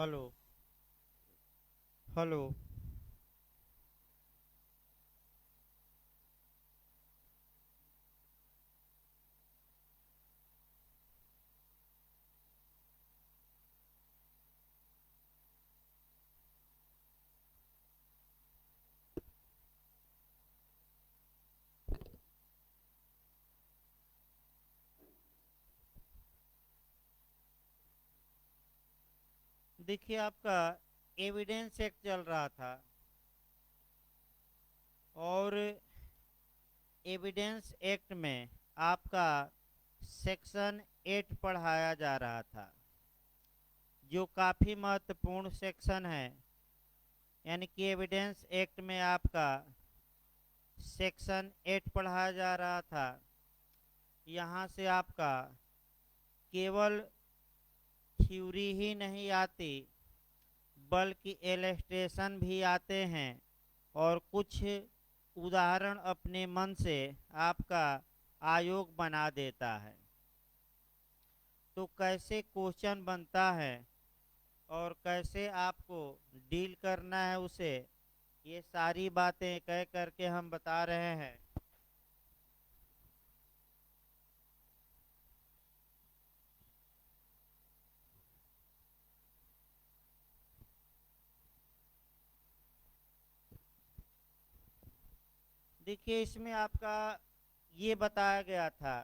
Hello. Hello. देखिए, आपका evidence act चल रहा था और एविडेंस एक्ट में आपका सेक्शन 8 पढ़ाया जा रहा था, जो काफ़ी महत्वपूर्ण सेक्शन है। यानी कि एविडेंस एक्ट में आपका सेक्शन 8 पढ़ाया जा रहा था। यहाँ से आपका केवल थ्योरी ही नहीं आती, बल्कि इलस्ट्रेशन भी आते हैं और कुछ उदाहरण अपने मन से आपका आयोग बना देता है। तो कैसे क्वेश्चन बनता है और कैसे आपको डील करना है उसे, ये सारी बातें कह करके हम बता रहे हैं। देखिए, इसमें आपका ये बताया गया था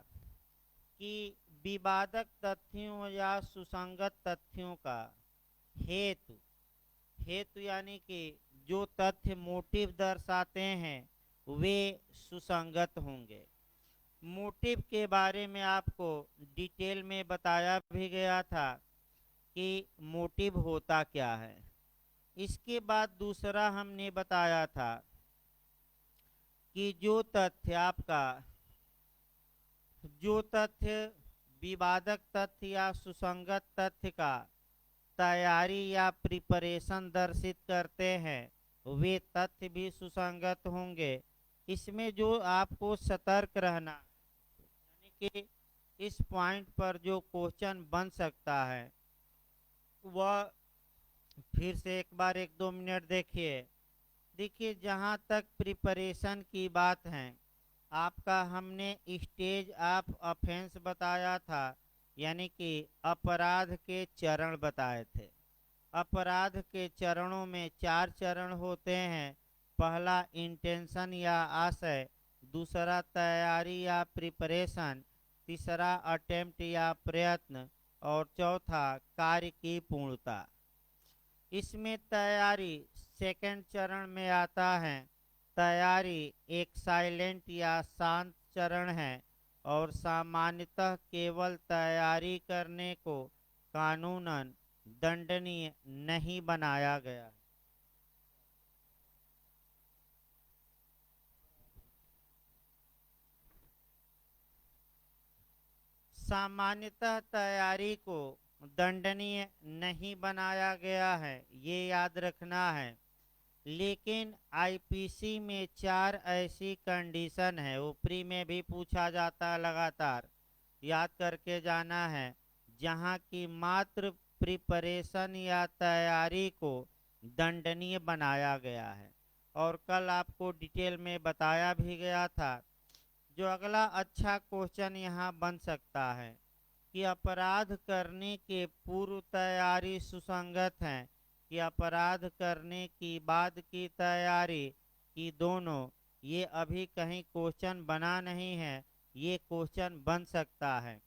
कि विवादक तथ्यों या सुसंगत तथ्यों का हेतु हेतु यानी कि जो तथ्य मोटिव दर्शाते हैं वे सुसंगत होंगे। मोटिव के बारे में आपको डिटेल में बताया भी गया था कि मोटिव होता क्या है। इसके बाद दूसरा हमने बताया था कि जो तथ्य विवादक तथ्य या सुसंगत तथ्य का तैयारी या प्रिपरेशन दर्शित करते हैं वे तथ्य भी सुसंगत होंगे। इसमें जो आपको सतर्क रहना, यानी कि इस पॉइंट पर जो क्वेश्चन बन सकता है वह, फिर से एक बार 1-2 मिनट देखिए। देखिए, जहाँ तक प्रिपरेशन की बात है, आपका हमने स्टेज ऑफ ऑफेंस बताया था, यानी कि अपराध के चरण बताए थे। अपराध के चरणों में 4 चरण होते हैं। पहला इंटेंशन या आशय, दूसरा तैयारी या प्रिपरेशन, तीसरा अटेम्प्ट या प्रयत्न और चौथा कार्य की पूर्णता। इसमें तैयारी सेकंड चरण में आता है। तैयारी एक साइलेंट या शांत चरण है और सामान्यतः केवल तैयारी करने को कानूनन दंडनीय नहीं बनाया गया है। सामान्यतः तैयारी को दंडनीय नहीं बनाया गया है, ये याद रखना है। लेकिन आईपीसी में 4 ऐसी कंडीशन है, ऊपरी में भी पूछा जाता है लगातार, याद करके जाना है, जहाँ की मात्र प्रिपरेशन या तैयारी को दंडनीय बनाया गया है। और कल आपको डिटेल में बताया भी गया था। जो अगला अच्छा क्वेश्चन यहाँ बन सकता है कि अपराध करने के पूर्व तैयारी सुसंगत है कि अपराध करने की बाद की तैयारी की दोनों। ये अभी कहीं क्वेश्चन बना नहीं है, ये क्वेश्चन बन सकता है।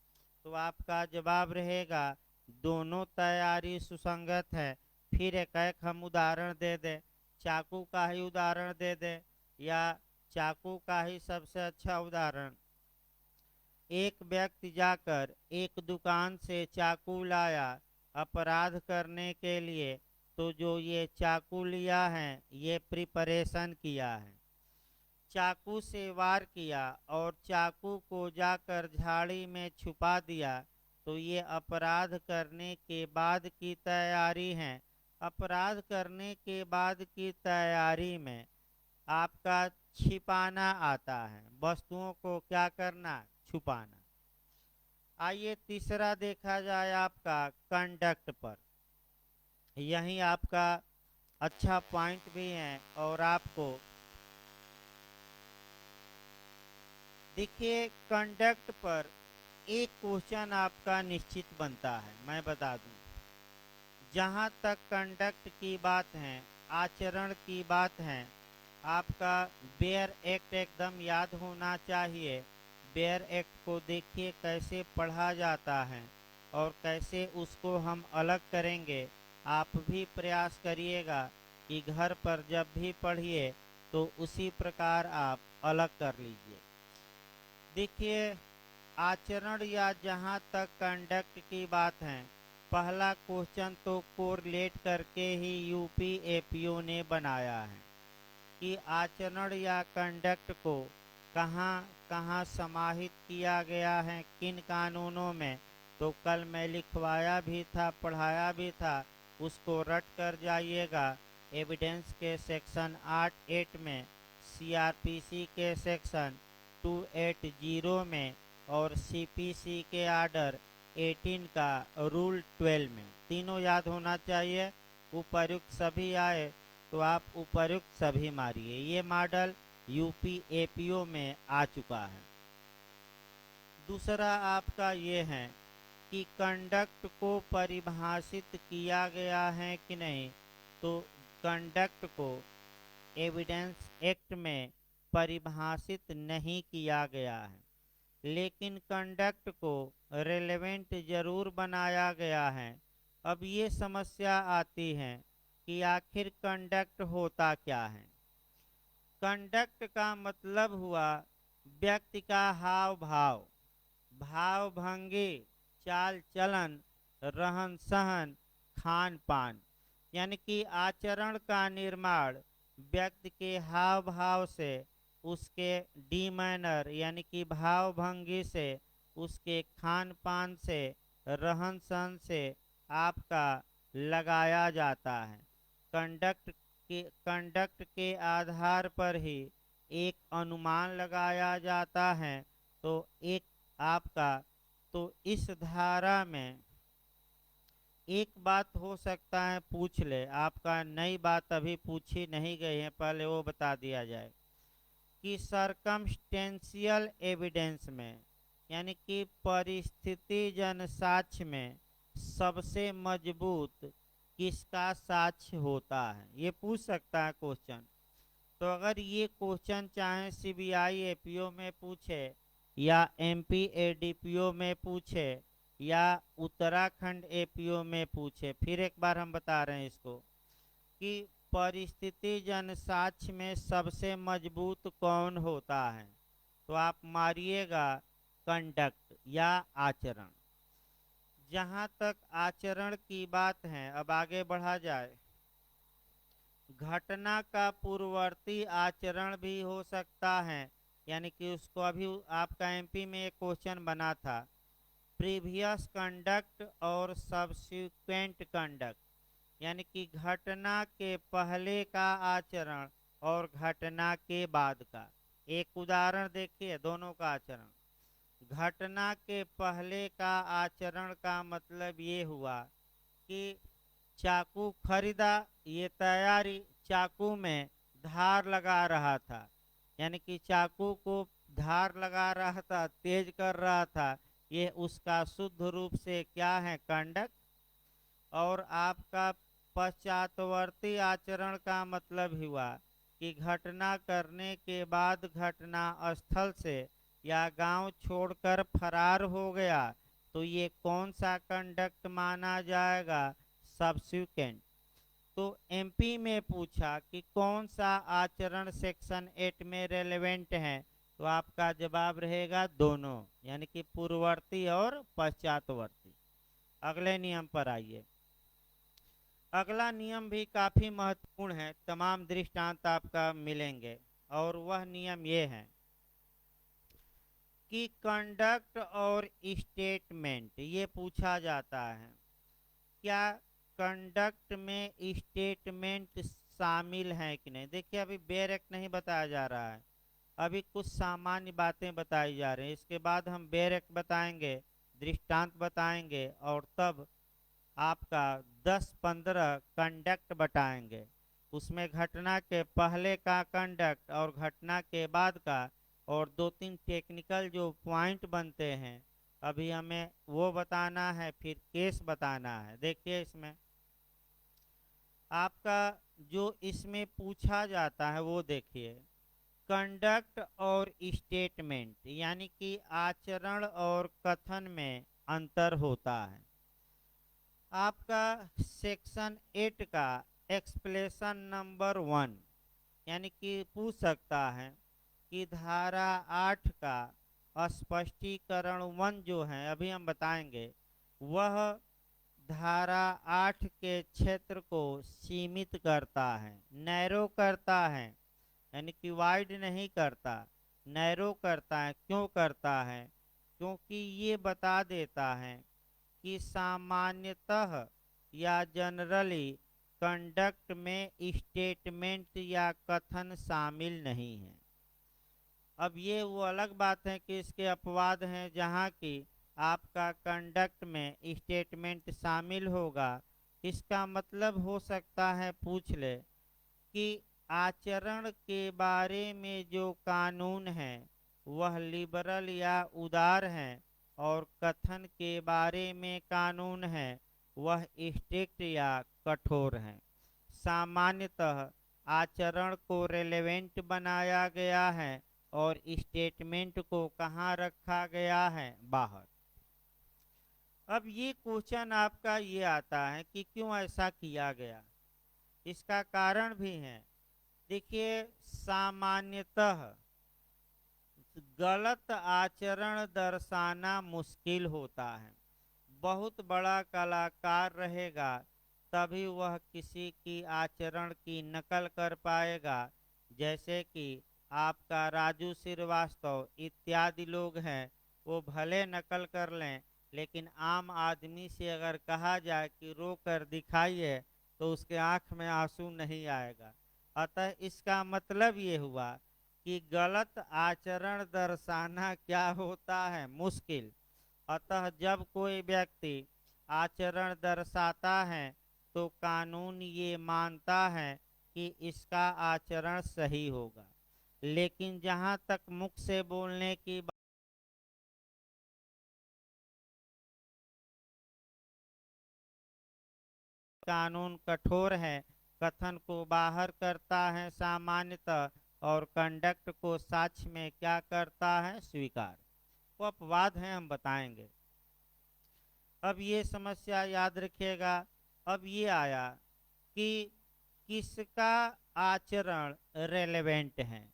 तो आपका जवाब रहेगा दोनों तैयारी सुसंगत है। फिर एक एक हम उदाहरण दे दें, चाकू का ही उदाहरण दे दें, या चाकू का ही सबसे अच्छा उदाहरण। एक व्यक्ति जाकर एक दुकान से चाकू लाया अपराध करने के लिए, तो जो ये चाकू लिया है ये प्रिपरेशन किया है। चाकू से वार किया और चाकू को जाकर झाड़ी में छुपा दिया, तो ये अपराध करने के बाद की तैयारी है। अपराध करने के बाद की तैयारी में आपका छिपाना आता है, वस्तुओं को क्या करना, छुपाना। आइए तीसरा देखा जाए आपका कंडक्ट पर। यही आपका अच्छा पॉइंट भी है। और आपको देखिए कंडक्ट पर एक क्वेश्चन आपका निश्चित बनता है, मैं बता दूं। जहां तक कंडक्ट की बात है, आचरण की बात है, आपका बेयर एक्ट एकदम याद होना चाहिए। बेयर एक्ट को देखिए कैसे पढ़ा जाता है और कैसे उसको हम अलग करेंगे। आप भी प्रयास करिएगा कि घर पर जब भी पढ़िए तो उसी प्रकार आप अलग कर लीजिए। देखिए आचरण या जहाँ तक कंडक्ट की बात है, पहला क्वेश्चन तो कोरिलेट करके ही यूपी एपीओ ने बनाया है कि आचरण या कंडक्ट को कहाँ कहाँ समाहित किया गया है, किन कानूनों में। तो कल मैं लिखवाया भी था, पढ़ाया भी था, उसको रट कर जाइएगा। एविडेंस के सेक्शन 8(8) में, सीआरपीसी के सेक्शन 280 में और सीपीसी के आर्डर 18 का रूल 12 में, तीनों याद होना चाहिए। उपर्युक्त सभी आए तो आप उपर्युक्त सभी मारिए। ये मॉडल यूपी एपीओ में आ चुका है। दूसरा आपका ये है कि कंडक्ट को परिभाषित किया गया है कि नहीं। तो कंडक्ट को एविडेंस एक्ट में परिभाषित नहीं किया गया है, लेकिन कंडक्ट को रेलेवेंट जरूर बनाया गया है। अब ये समस्या आती है कि आखिर कंडक्ट होता क्या है। कंडक्ट का मतलब हुआ व्यक्ति का हाव भाव, भाव भंगी, चाल चलन, रहन सहन, खान पान। यानी कि आचरण का निर्माण व्यक्ति के हाव भाव से, उसके डीमैनर यानी कि भाव भंगी से, उसके खान पान से, रहन सहन से आपका लगाया जाता है। कंडक्ट के आधार पर ही एक अनुमान लगाया जाता है। तो एक आपका तो इस धारा में एक बात हो सकता है पूछ ले, आपका नई बात अभी पूछी नहीं गई है, पहले वो बता दिया जाए कि सरकमस्टेंशियल एविडेंस में यानी कि परिस्थिति जन साक्ष्य में सबसे मजबूत किसका साक्ष्य होता है, ये पूछ सकता है क्वेश्चन। तो अगर ये क्वेश्चन चाहे सीबीआई एपीओ में पूछे या एमपी एडीपीओ में पूछे या उत्तराखंड एपीओ में पूछे, फिर एक बार हम बता रहे हैं इसको कि परिस्थिति जन साक्ष्य में सबसे मजबूत कौन होता है। तो आप मारिएगा कंडक्ट या आचरण। जहां तक आचरण की बात है, अब आगे बढ़ा जाए। घटना का पूर्ववर्ती आचरण भी हो सकता है, यानी कि उसको अभी आपका एमपी में एक क्वेश्चन बना था, प्रीवियस कंडक्ट और सब्सिक्वेंट कंडक्ट। यानी कि घटना के पहले का आचरण और घटना के बाद का। एक उदाहरण देखिए दोनों का आचरण। घटना के पहले का आचरण का मतलब ये हुआ कि चाकू खरीदा, ये तैयारी, चाकू में धार लगा रहा था, यानी कि चाकू को धार लगा रहा था, तेज कर रहा था, ये उसका शुद्ध रूप से क्या है, कंडक्ट। और आपका पश्चातवर्ती आचरण का मतलब हुआ कि घटना करने के बाद घटना स्थल से या गांव छोड़कर फरार हो गया, तो ये कौन सा कंडक्ट माना जाएगा, सब्सिक्वेंट। तो एमपी में पूछा कि कौन सा आचरण सेक्शन 8 में रेलेवेंट है, तो आपका जवाब रहेगा दोनों, यानी कि पूर्ववर्ती और पश्चातवर्ती। अगले नियम पर आइए। अगला नियम भी काफी महत्वपूर्ण है, तमाम दृष्टांत आपका मिलेंगे। और वह नियम ये है कि कंडक्ट और स्टेटमेंट, ये पूछा जाता है क्या कंडक्ट में स्टेटमेंट शामिल है कि नहीं। देखिए अभी बेयर एक्ट नहीं बताया जा रहा है, अभी कुछ सामान्य बातें बताई जा रही हैं। इसके बाद हम बेयर एक्ट बताएंगे, दृष्टांत बताएंगे और तब आपका 10-15 कंडक्ट बताएंगे। उसमें घटना के पहले का कंडक्ट और घटना के बाद का और 2-3 टेक्निकल जो पॉइंट बनते हैं अभी हमें वो बताना है, फिर केस बताना है। देखिए इसमें आपका जो इसमें पूछा जाता है वो देखिए, कंडक्ट और स्टेटमेंट यानी कि आचरण और कथन में अंतर होता है। आपका सेक्शन 8 का एक्सप्लेशन नंबर 1 यानी कि पूछ सकता है कि धारा 8 का स्पष्टीकरण 1 जो है अभी हम बताएंगे, वह धारा 8 के क्षेत्र को सीमित करता है, नैरो करता है, यानी कि वाइड नहीं करता, नैरो करता है। क्यों करता है? क्योंकि ये बता देता है कि सामान्यतः या जनरली कंडक्ट में स्टेटमेंट या कथन शामिल नहीं है। अब ये वो अलग बात है कि इसके अपवाद हैं जहाँ की आपका कंडक्ट में स्टेटमेंट शामिल होगा। इसका मतलब हो सकता है पूछ ले कि आचरण के बारे में जो कानून है वह लिबरल या उदार है और कथन के बारे में कानून है वह स्ट्रिक्ट या कठोर है। सामान्यतः आचरण को रेलेवेंट बनाया गया है और स्टेटमेंट को कहाँ रखा गया है? बाहर। अब ये क्वेश्चन आपका ये आता है कि क्यों ऐसा किया गया, इसका कारण भी है। देखिए सामान्यतः गलत आचरण दर्शाना मुश्किल होता है। बहुत बड़ा कलाकार रहेगा तभी वह किसी की आचरण की नकल कर पाएगा। जैसे कि आपका राजू श्रीवास्तव इत्यादि लोग हैं, वो भले नकल कर लें लेकिन आम आदमी से अगर कहा जाए कि रो कर दिखाइए तो उसके आंख में आंसू नहीं आएगा। अतः इसका मतलब ये हुआ कि गलत आचरण दर्शाना क्या होता है? मुश्किल। अतः जब कोई व्यक्ति आचरण दर्शाता है तो कानून ये मानता है कि इसका आचरण सही होगा। लेकिन जहाँ तक मुख से बोलने की बात, कानून कठोर है, कथन को बाहर करता है सामान्यतः और कंडक्ट को साक्ष्य में क्या करता है? स्वीकार। वो अपवाद है, हम बताएंगे। अब ये समस्या याद रखिएगा। अब ये आया कि किसका आचरण रेलेवेंट है,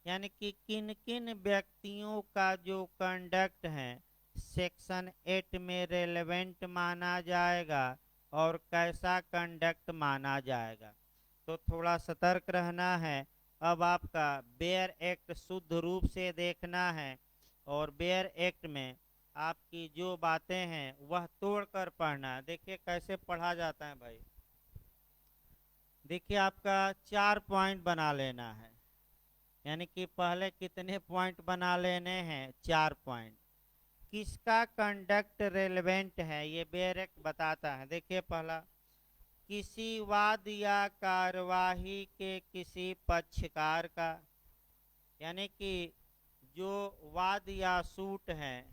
यानी कि किन किन व्यक्तियों का जो कंडक्ट है सेक्शन 8 में रेलेवेंट माना जाएगा और कैसा कंडक्ट माना जाएगा। तो थोड़ा सतर्क रहना है। अब आपका बेयर एक्ट शुद्ध रूप से देखना है और बेयर एक्ट में आपकी जो बातें हैं वह तोड़कर पढ़ना है। देखिए कैसे पढ़ा जाता है भाई। देखिए आपका 4 पॉइंट बना लेना है, यानी कि पहले कितने पॉइंट बना लेने हैं? 4 पॉइंट। किसका कंडक्ट रेलेवेंट है ये बेयर एक्ट बताता है। देखिए पहला, किसी वाद या कार्यवाही के किसी पक्षकार का, यानी कि जो वाद या सूट है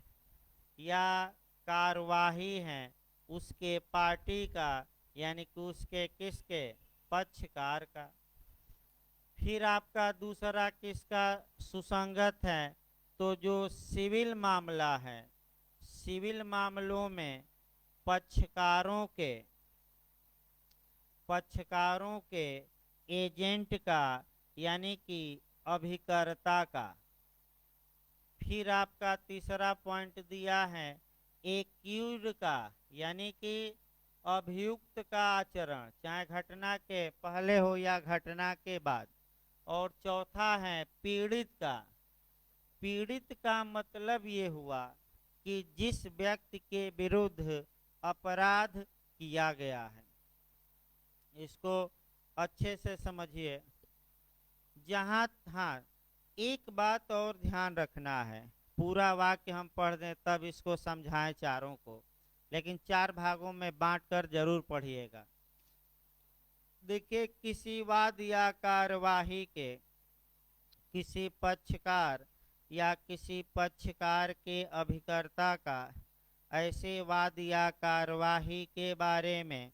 या कार्यवाही है उसके पार्टी का, यानी कि उसके किसके? पक्षकार का। फिर आपका दूसरा किसका सुसंगत है? तो जो सिविल मामला है, सिविल मामलों में पक्षकारों के एजेंट का, यानी कि अभिकर्ता का। फिर आपका तीसरा पॉइंट दिया है एक्यूज का, यानी कि अभियुक्त का आचरण चाहे घटना के पहले हो या घटना के बाद। और चौथा है पीड़ित का। पीड़ित का मतलब ये हुआ कि जिस व्यक्ति के विरुद्ध अपराध किया गया है। इसको अच्छे से समझिए। जहाँ, हाँ, एक बात और ध्यान रखना है, पूरा वाक्य हम पढ़ दें तब इसको समझाएं चारों को, लेकिन 4 भागों में बांटकर जरूर पढ़िएगा। देखिए, किसी वाद या कार्यवाही के किसी पक्षकार या किसी पक्षकार के अभिकर्ता का ऐसे वाद या कार्यवाही के बारे में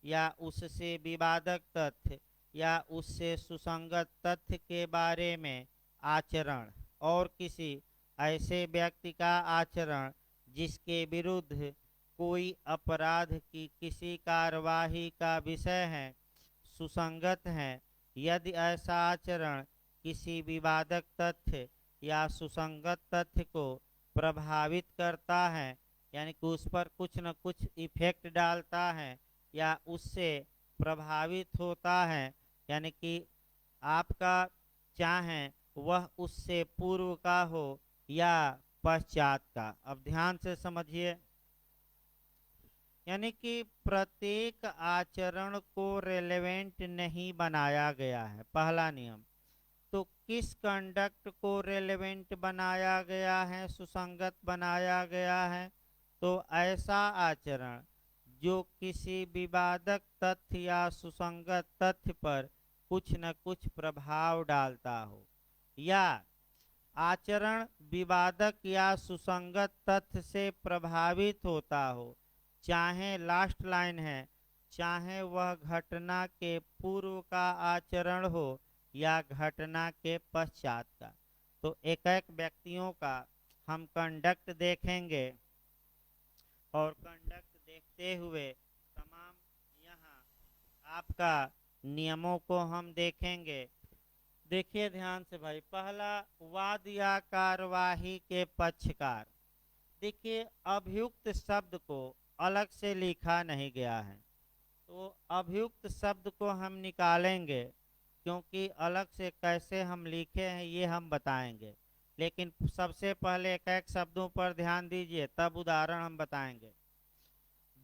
या उससे विवादक तथ्य या उससे सुसंगत तथ्य के बारे में आचरण और किसी ऐसे व्यक्ति का आचरण जिसके विरुद्ध कोई अपराध की किसी कार्यवाही का विषय है सुसंगत है, यदि ऐसा आचरण किसी विवादक तथ्य या सुसंगत तथ्य को प्रभावित करता है, यानी कि उस पर कुछ न कुछ इफेक्ट डालता है या उससे प्रभावित होता है, यानी कि आपका चाहे वह उससे पूर्व का हो या पश्चात का। अब ध्यान से समझिए, यानी कि प्रत्येक आचरण को रेलेवेंट नहीं बनाया गया है, पहला नियम। तो किस कंडक्ट को रेलेवेंट बनाया गया है, सुसंगत बनाया गया है? तो ऐसा आचरण जो किसी विवादक तथ्य या सुसंगत तथ्य पर कुछ न कुछ प्रभाव डालता हो, या आचरण विवादक या सुसंगत तथ्य से प्रभावित होता हो, चाहे लास्ट लाइन है, चाहे वह घटना के पूर्व का आचरण हो या घटना के पश्चात का। तो एक एक व्यक्तियों का हम कंडक्ट देखेंगे और कंडक्ट देखते हुए तमाम यहाँ आपका नियमों को हम देखेंगे। देखिए ध्यान से भाई, पहला, वाद या कार्यवाही के पक्षकार। देखिए, अभियुक्त शब्द को अलग से लिखा नहीं गया है, तो अभियुक्त शब्द को हम निकालेंगे, क्योंकि अलग से कैसे हम लिखे हैं ये हम बताएंगे। लेकिन सबसे पहले एक एक शब्दों पर ध्यान दीजिए, तब उदाहरण हम बताएंगे।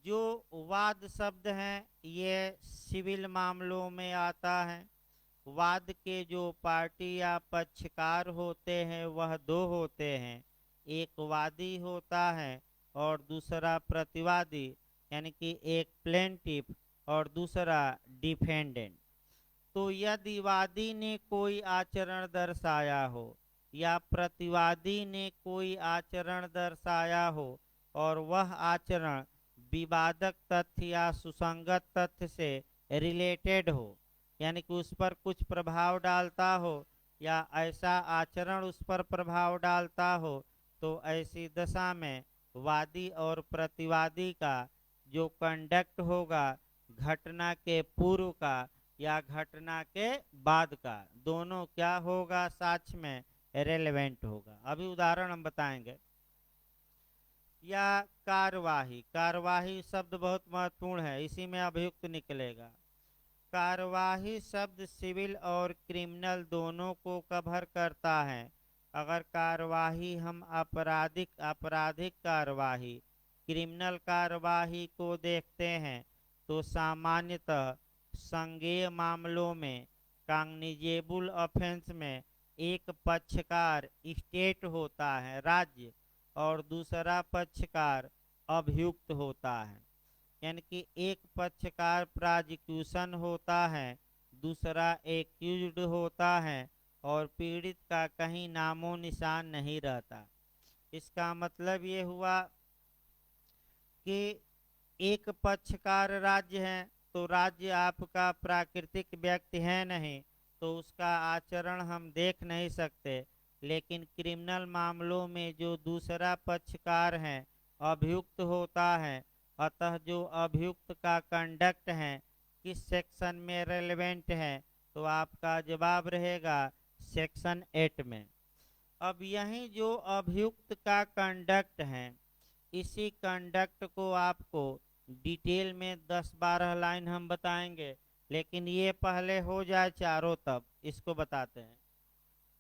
जो वाद शब्द हैं ये सिविल मामलों में आता है। वाद के जो पार्टी या पक्षकार होते हैं वह दो होते हैं, एक वादी होता है और दूसरा प्रतिवादी, यानी कि एक प्लेंटिफ और दूसरा डिफेंडेंट। तो यदि वादी ने कोई आचरण दर्शाया हो या प्रतिवादी ने कोई आचरण दर्शाया हो और वह आचरण विवादक तथ्य या सुसंगत तथ्य से रिलेटेड हो, यानी कि उस पर कुछ प्रभाव डालता हो या ऐसा आचरण उस पर प्रभाव डालता हो, तो ऐसी दशा में वादी और प्रतिवादी का जो कंडक्ट होगा घटना के पूर्व का या घटना के बाद का, दोनों क्या होगा, साक्ष्य में रेलेवेंट होगा। अभी उदाहरण हम बताएंगे। या कार्यवाही, कार्यवाही शब्द बहुत महत्वपूर्ण है, इसी में अभियुक्त निकलेगा। कार्यवाही शब्द सिविल और क्रिमिनल दोनों को कवर करता है। अगर कार्यवाही हम आपराधिक कार्यवाही, क्रिमिनल कार्यवाही को देखते हैं, तो सामान्यतः संज्ञेय मामलों में कॉग्निजेबल ऑफेंस में एक पक्षकार स्टेट होता है, राज्य, और दूसरा पक्षकार अभियुक्त होता है। यानी कि एक पक्षकार प्रोसिक्यूशन होता है, दूसरा एक्यूज्ड होता है और पीड़ित का कहीं नामो निशान नहीं रहता। इसका मतलब ये हुआ कि एक पक्षकार राज्य है, तो राज्य आपका प्राकृतिक व्यक्ति है नहीं, तो उसका आचरण हम देख नहीं सकते। लेकिन क्रिमिनल मामलों में जो दूसरा पक्षकार है अभियुक्त होता है, अतः जो अभियुक्त का कंडक्ट है किस सेक्शन में रेलेवेंट है, तो आपका जवाब रहेगा सेक्शन 8 में। अब यही जो अभियुक्त का कंडक्ट है, इसी कंडक्ट को आपको डिटेल में 10-12 लाइन हम बताएंगे, लेकिन ये पहले हो जाए चारों तब इसको बताते हैं।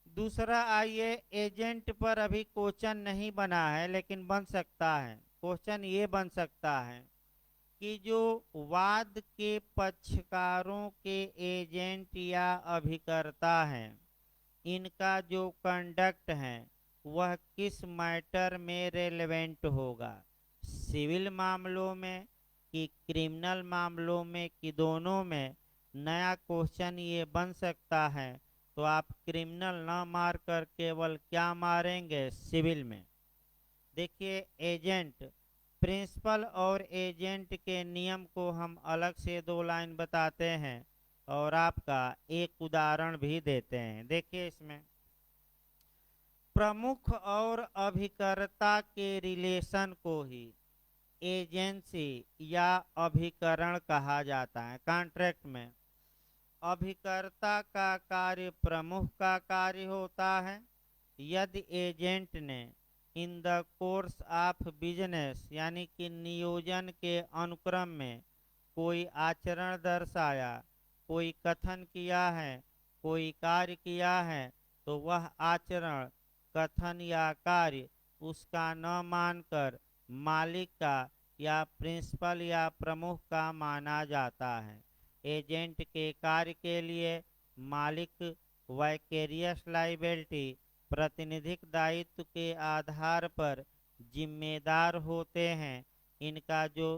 दूसरा, आइए, एजेंट पर अभी क्वेश्चन नहीं बना है लेकिन बन सकता है। क्वेश्चन ये बन सकता है कि जो वाद के पक्षकारों के एजेंट या अभिकर्ता हैं, इनका जो कंडक्ट है वह किस मैटर में रेलेवेंट होगा, सिविल मामलों में कि क्रिमिनल मामलों में कि दोनों में, नया क्वेश्चन ये बन सकता है। तो आप क्रिमिनल ना मार कर केवल क्या मारेंगे, सिविल में। देखिए एजेंट, प्रिंसिपल और एजेंट के नियम को हम अलग से 2 लाइन बताते हैं और आपका एक उदाहरण भी देते हैं। देखिए इसमें प्रमुख और अभिकर्ता के रिलेशन को ही एजेंसी या अभिकरण कहा जाता है। कॉन्ट्रैक्ट में अभिकर्ता का कार्य प्रमुख का कार्य होता है। यदि एजेंट ने in the course of business यानी कि नियोजन के अनुक्रम में कोई आचरण दर्शाया, कोई कथन किया है, कोई कार्य किया है, तो वह आचरण, कथन या कार्य उसका न मानकर मालिक का या प्रिंसिपल या प्रमुख का माना जाता है। एजेंट के कार्य के लिए मालिक वाइकेरियस लाइबिलिटी, प्रतिनिधिक दायित्व के आधार पर जिम्मेदार होते हैं। इनका जो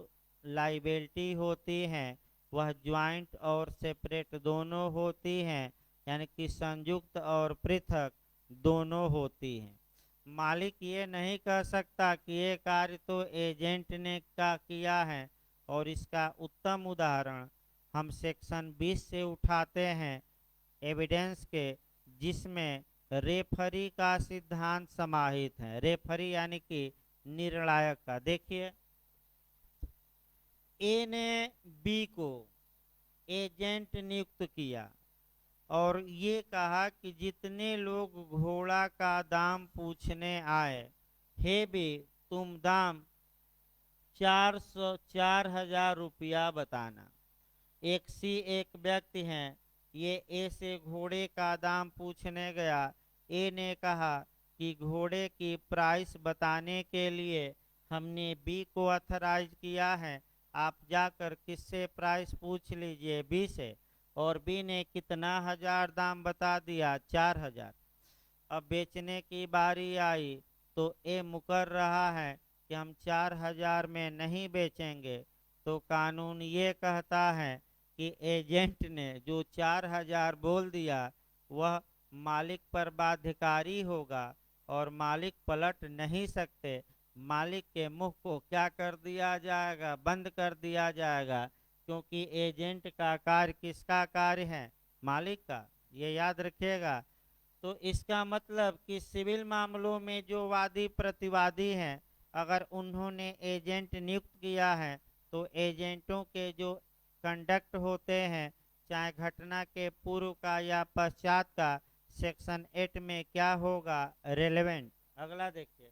लाइबिलिटी होती है वह ज्वाइंट और सेपरेट दोनों होती हैं, यानी कि संयुक्त और पृथक दोनों होती हैं। मालिक ये नहीं कह सकता कि ये कार्य तो एजेंट ने का किया है। और इसका उत्तम उदाहरण हम सेक्शन 20 से उठाते हैं एविडेंस के, जिसमें रेफरी का सिद्धांत समाहित है। रेफरी यानी कि निर्णायक का। देखिए ए ने बी को एजेंट नियुक्त किया और ये कहा कि जितने लोग घोड़ा का दाम पूछने आए, हे बी तुम दाम 4,000 रुपया बताना। एक व्यक्ति हैं, ये ए से घोड़े का दाम पूछने गया। ए ने कहा कि घोड़े की प्राइस बताने के लिए हमने बी को ऑथराइज किया है, आप जाकर किससे प्राइस पूछ लीजिए, बी से। और बी ने कितना हजार दाम बता दिया, 4,000। अब बेचने की बारी आई तो ए मुकर रहा है कि हम 4,000 में नहीं बेचेंगे। तो कानून ये कहता है कि एजेंट ने जो 4,000 बोल दिया वह मालिक पर बाध्यकारी होगा और मालिक पलट नहीं सकते। मालिक के मुंह को क्या कर दिया जाएगा, बंद कर दिया जाएगा, क्योंकि एजेंट का कार्य किसका कार्य है, मालिक का। ये याद रखिएगा। तो इसका मतलब कि सिविल मामलों में जो वादी प्रतिवादी हैं, अगर उन्होंने एजेंट नियुक्त किया है तो एजेंटों के जो कंडक्ट होते हैं, चाहे घटना के पूर्व का या पश्चात का, सेक्शन 8 में क्या होगा, रेलेवेंट। अगला देखिए,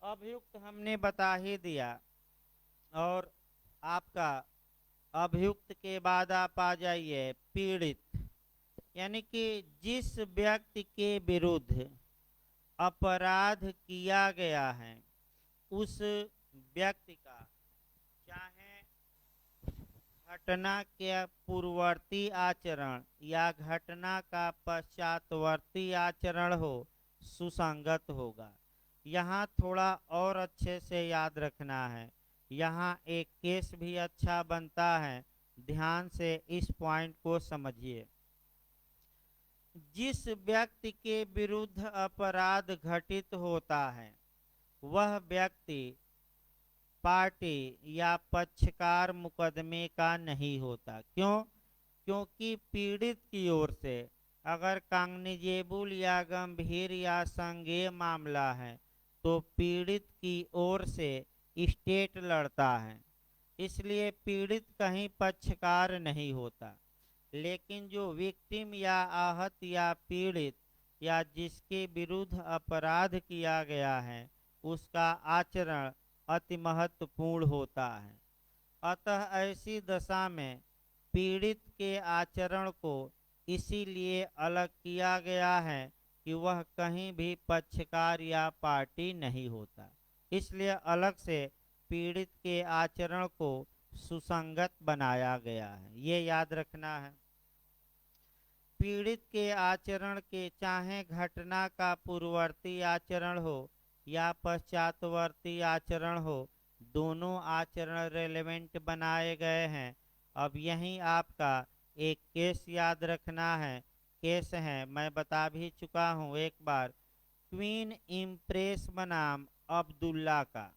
अभियुक्त हमने बता ही दिया। और आपका अभियुक्त के बाद आप आ जाइए पीड़ित, यानी कि जिस व्यक्ति के विरुद्ध अपराध किया गया है उस व्यक्ति का, चाहे घटना के पूर्ववर्ती आचरण या घटना का पश्चातवर्ती आचरण हो, सुसंगत होगा। यहाँ थोड़ा और अच्छे से याद रखना है। यहाँ एक केस भी अच्छा बनता है, ध्यान से इस पॉइंट को समझिए। जिस व्यक्ति के विरुद्ध अपराध घटित होता है वह व्यक्ति पार्टी या पक्षकार मुकदमे का नहीं होता। क्यों? क्योंकि पीड़ित की ओर से अगर कांग्निजेबल या गंभीर या संज्ञेय मामला है तो पीड़ित की ओर से स्टेट लड़ता है, इसलिए पीड़ित कहीं पक्षकार नहीं होता। लेकिन जो विक्टिम या आहत या पीड़ित या जिसके विरुद्ध अपराध किया गया है उसका आचरण अति महत्वपूर्ण होता है। अतः ऐसी दशा में पीड़ित के आचरण को इसीलिए अलग किया गया है कि वह कहीं भी पक्षकार या पार्टी नहीं होता। इसलिए अलग से पीड़ित के आचरण को सुसंगत बनाया गया है, ये याद रखना है। पीड़ित के आचरण के चाहे घटना का पूर्ववर्ती आचरण हो या पश्चातवर्ती आचरण हो, दोनों आचरण रेलेवेंट बनाए गए हैं। अब यहीं आपका एक केस याद रखना है। केस है, मैं बता भी चुका हूँ एक बार, क्वीन इम्प्रेस बनाम अब्दुल्ला का।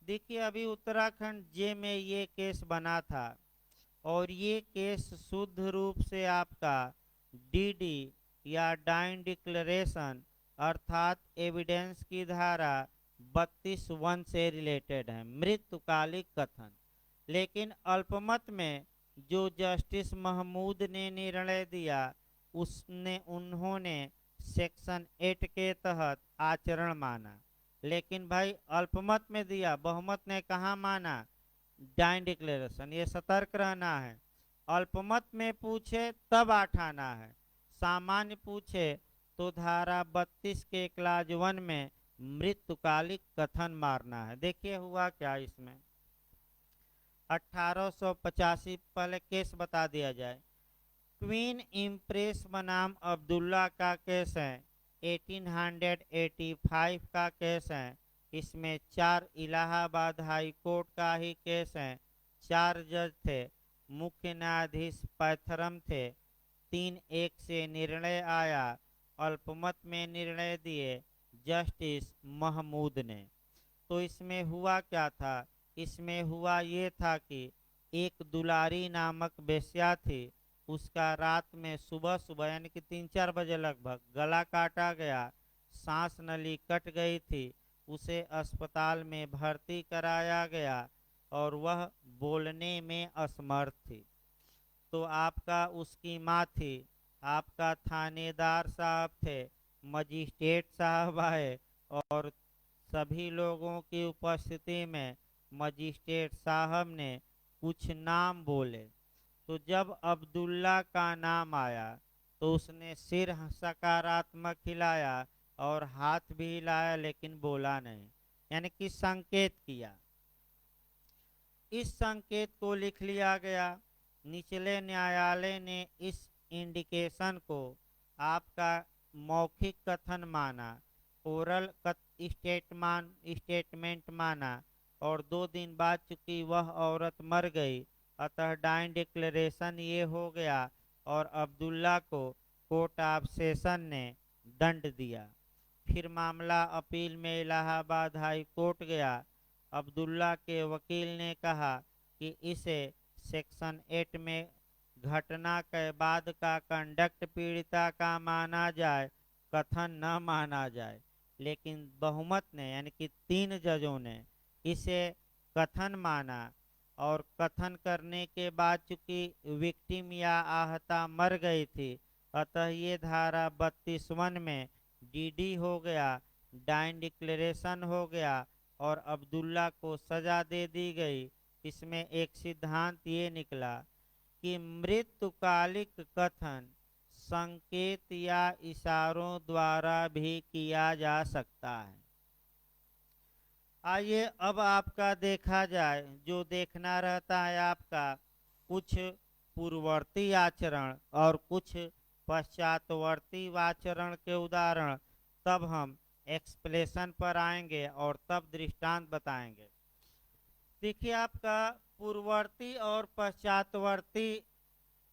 देखिए अभी उत्तराखंड जे में ये केस बना था और ये केस शुद्ध रूप से आपका डीडी या डाइन डिक्लेरेशन अर्थात एविडेंस की धारा 32(1) से रिलेटेड है, मृत्युकालिक कथन। लेकिन अल्पमत में जो जस्टिस महमूद ने निर्णय दिया उसने उन्होंने सेक्शन 8 के तहत आचरण माना। लेकिन भाई अल्पमत में दिया, बहुमत ने कहा माना डाइन डिक्लेरेशन। ये सतर्क रहना है। अल्पमत में पूछे तब आठ आना है, सामान्य पूछे तो धारा 32 के क्लाज 1 में मृत्युकालिक कथन मारना है। देखिए हुआ क्या इसमें। 1885 पहले केस बता दिया जाए। क्वीन इम्प्रेस बनाम अब्दुल्ला का केस है, 1885 का केस है। इसमें 4 इलाहाबाद हाई कोर्ट का ही केस है। 4 जज थे, मुख्य न्यायाधीश पैथरम थे। 3-1 से निर्णय आया। अल्पमत में निर्णय दिए जस्टिस महमूद ने। तो इसमें हुआ क्या था? इसमें हुआ ये था कि एक दुलारी नामक बेश्या थी, उसका रात में सुबह सुबह यानी कि 3-4 बजे लगभग गला काटा गया, सांस नली कट गई थी। उसे अस्पताल में भर्ती कराया गया और वह बोलने में असमर्थ थी। तो आपका उसकी माँ थी, आपका थानेदार साहब थे, मजिस्ट्रेट साहब आए और सभी लोगों की उपस्थिति में मजिस्ट्रेट साहब ने कुछ नाम बोले। तो जब अब्दुल्ला का नाम आया तो उसने सिर सकारात्मक हिलाया और हाथ भी हिलाया लेकिन बोला नहीं, यानी कि संकेत किया। इस संकेत को लिख लिया गया। निचले न्यायालय ने इस इंडिकेशन को आपका मौखिक कथन माना, ओरल स्टेटमेंट माना और 2 दिन बाद चूंकि वह औरत मर गई अतः डाइन डिक्लेरेशन ये हो गया और अब्दुल्ला को कोर्ट ऑफ सेशन ने दंड दिया। फिर मामला अपील में इलाहाबाद हाई कोर्ट गया। अब्दुल्ला के वकील ने कहा कि इसे सेक्शन 8 में घटना के बाद का कंडक्ट पीड़िता का माना जाए, कथन न माना जाए। लेकिन बहुमत ने यानी कि 3 जजों ने इसे कथन माना और कथन करने के बाद चूंकि विक्टिम या आहता मर गई थी अतः ये धारा 32(1) में डीडी हो गया, डाइन डिक्लेरेशन हो गया और अब्दुल्ला को सजा दे दी गई। इसमें एक सिद्धांत ये निकला कि मृत्युकालिक कथन संकेत या इशारों द्वारा भी किया जा सकता है। आइए अब आपका देखा जाए, जो देखना रहता है आपका कुछ पूर्ववर्ती आचरण और कुछ पश्चातवर्ती आचरण के उदाहरण, तब हम एक्सप्लेनेशन पर आएंगे और तब दृष्टांत बताएंगे। देखिए आपका पूर्ववर्ती और पश्चातवर्ती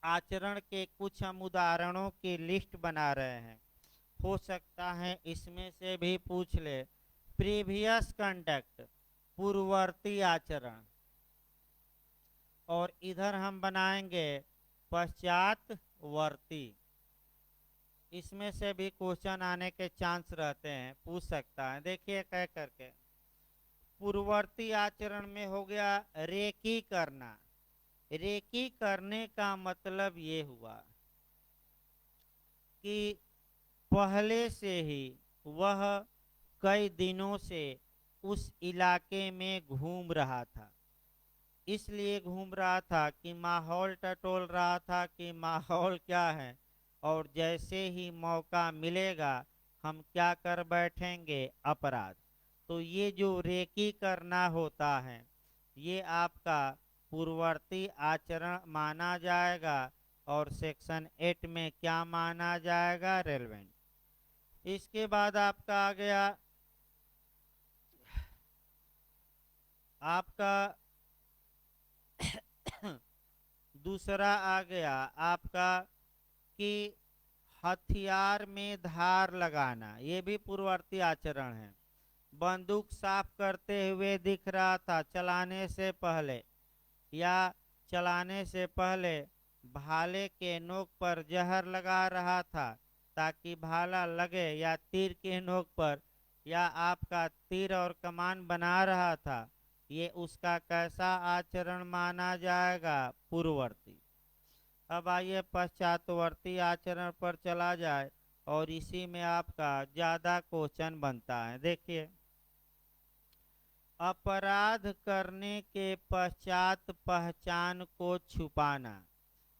आचरण के कुछ हम उदाहरणों की लिस्ट बना रहे हैं। हो सकता है इसमें से भी पूछ ले। प्रीवियस कंडक्ट पूर्ववर्ती आचरण और इधर हम बनाएंगे पश्चातवर्ती। इसमें से भी क्वेश्चन आने के चांस रहते हैं, पूछ सकता है। देखिए कह करके पूर्ववर्ती आचरण में हो गया रेकी करना। रेकी करने का मतलब ये हुआ कि पहले से ही वह कई दिनों से उस इलाके में घूम रहा था। इसलिए घूम रहा था कि माहौल टटोल रहा था कि माहौल क्या है और जैसे ही मौका मिलेगा हम क्या कर बैठेंगे, अपराध। तो ये जो रेकी करना होता है ये आपका पूर्ववर्ती आचरण माना जाएगा और सेक्शन 8 में क्या माना जाएगा, रेलेवेंट। इसके बाद आपका आ गया आपका दूसरा आ गया आपका कि हथियार में धार लगाना, ये भी पूर्ववर्ती आचरण है। बंदूक साफ करते हुए दिख रहा था चलाने से पहले, या चलाने से पहले भाले के नोक पर जहर लगा रहा था ताकि भाला लगे, या तीर के नोक पर, या आपका तीर और कमान बना रहा था, ये उसका कैसा आचरण माना जाएगा? पूर्ववर्ती। अब आइए पश्चातवर्ती आचरण पर चला जाए और इसी में आपका ज्यादा क्वेश्चन बनता है। देखिए, अपराध करने के पश्चात पहचान को छुपाना,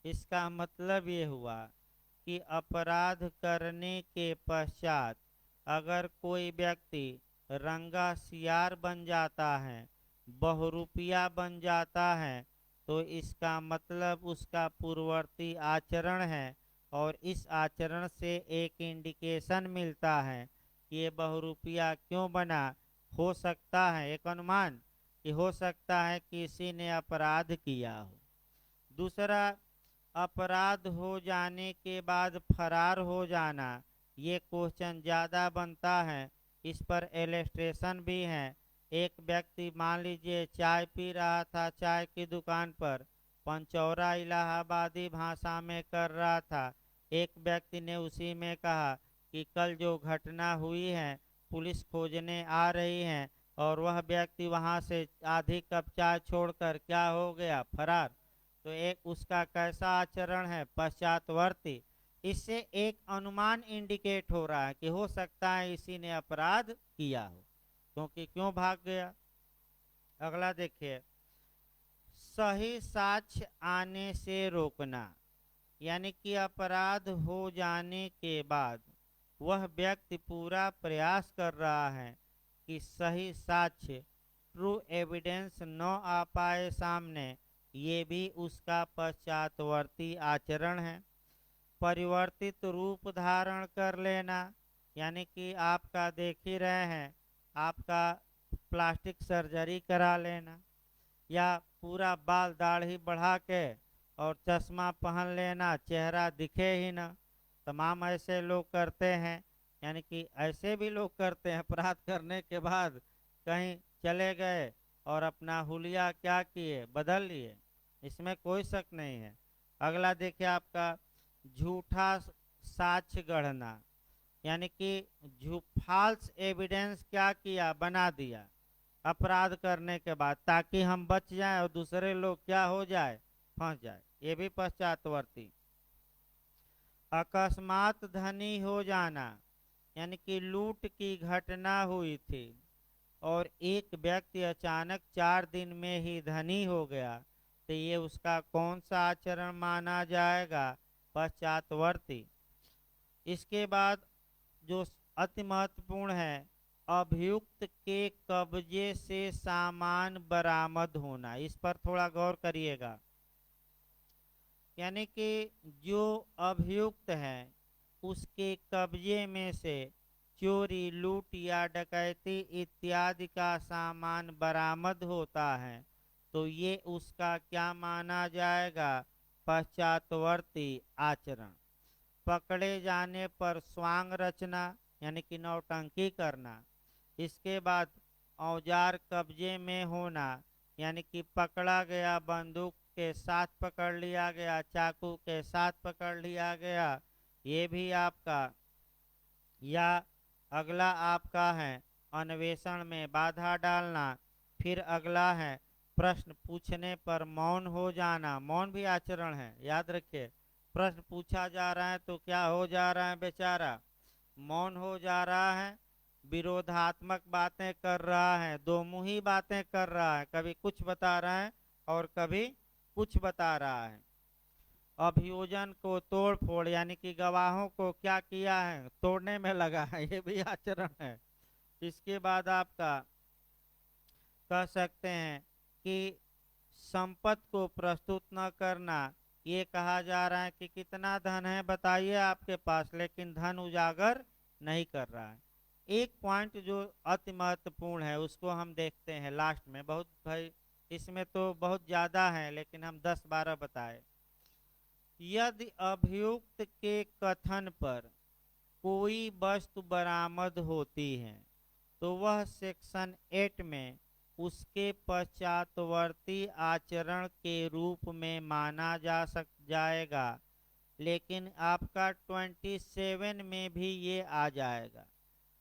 इसका मतलब ये हुआ कि अपराध करने के पश्चात अगर कोई व्यक्ति रंगा सियार बन जाता है, बहुरूपिया बन जाता है, तो इसका मतलब उसका पूर्ववर्ती आचरण है, और इस आचरण से एक इंडिकेशन मिलता है कि ये बहुरूपिया क्यों बना। हो सकता है एक अनुमान कि हो सकता है कि किसी ने अपराध किया हो। दूसरा, अपराध हो जाने के बाद फरार हो जाना, ये क्वेश्चन ज़्यादा बनता है। इस पर इलस्ट्रेशन भी है। एक व्यक्ति मान लीजिए चाय पी रहा था चाय की दुकान पर, पंचौरा इलाहाबादी भाषा में कर रहा था। एक व्यक्ति ने उसी में कहा कि कल जो घटना हुई है पुलिस खोजने आ रही है, और वह व्यक्ति वहां से आधी कप चाय छोड़कर क्या हो गया? फरार। तो एक उसका कैसा आचरण है? पश्चातवर्ती। इससे एक अनुमान इंडिकेट हो रहा है कि हो सकता है इसी ने अपराध किया हो, क्योंकि क्यों भाग गया। अगला देखिए, सही साक्ष्य आने से रोकना, यानी कि अपराध हो जाने के बाद वह व्यक्ति पूरा प्रयास कर रहा है कि सही साक्ष्य, ट्रू एविडेंस न आ पाए सामने, ये भी उसका पश्चातवर्ती आचरण है। परिवर्तित रूप धारण कर लेना, यानी कि आपका देख ही रहे हैं, आपका प्लास्टिक सर्जरी करा लेना, या पूरा बाल दाढ़ी बढ़ा के और चश्मा पहन लेना, चेहरा दिखे ही ना। तमाम ऐसे लोग करते हैं, यानी कि ऐसे भी लोग करते हैं अपराध करने के बाद कहीं चले गए और अपना हुलिया क्या किए? बदल लिए। इसमें कोई शक नहीं है। अगला देखिए आपका झूठा साक्ष्य गढ़ना, यानी कि फाल्स एविडेंस क्या किया? बना दिया अपराध करने के बाद, ताकि हम बच जाएं और दूसरे लोग क्या हो जाए? फंस जाए। ये भी पश्चातवर्ती। अकस्मात धनी हो जाना, यानी कि लूट की घटना हुई थी और एक व्यक्ति अचानक 4 दिन में ही धनी हो गया, तो ये उसका कौन सा आचरण माना जाएगा? पश्चातवर्ती। इसके बाद जो अति महत्वपूर्ण है, अभियुक्त के कब्जे से सामान बरामद होना, इस पर थोड़ा गौर करिएगा। यानी कि जो अभियुक्त है उसके कब्जे में से चोरी, लूट या डकैती इत्यादि का सामान बरामद होता है, तो ये उसका क्या माना जाएगा? पश्चातवर्ती आचरण। पकड़े जाने पर स्वांग रचना, यानी कि नौटंकी करना। इसके बाद औजार कब्जे में होना, यानी कि पकड़ा गया बंदूक के साथ पकड़ लिया गया, चाकू के साथ पकड़ लिया गया, ये भी आपका। या अगला आपका है अन्वेषण में बाधा डालना। फिर अगला है प्रश्न पूछने पर मौन हो जाना, मौन भी आचरण है, याद रखिए। प्रश्न पूछा जा रहा है तो क्या हो जा रहा है बेचारा? मौन हो जा रहा है, विरोधात्मक बातें कर रहा है, दो मुही बातें कर रहा है, कभी कुछ बता रहा है और कभी कुछ बता रहा है। अभियोजन को तोड़ फोड़, यानी कि गवाहों को क्या किया है? तोड़ने में लगा है, ये भी आचरण है। इसके बाद आपका कह सकते हैं कि संपत्ति को प्रस्तुत न करना। ये कहा जा रहा है कि कितना धन है बताइए आपके पास, लेकिन धन उजागर नहीं कर रहा है। एक पॉइंट जो अति महत्वपूर्ण है उसको हम देखते हैं लास्ट में। बहुत भाई इसमें तो बहुत ज्यादा है, लेकिन हम 10-12 बताए। यदि अभियुक्त के कथन पर कोई वस्तु बरामद होती है तो वह सेक्शन 8 में उसके पश्चातवर्ती आचरण के रूप में माना जाएगा। लेकिन आपका 27 में भी ये आ जाएगा।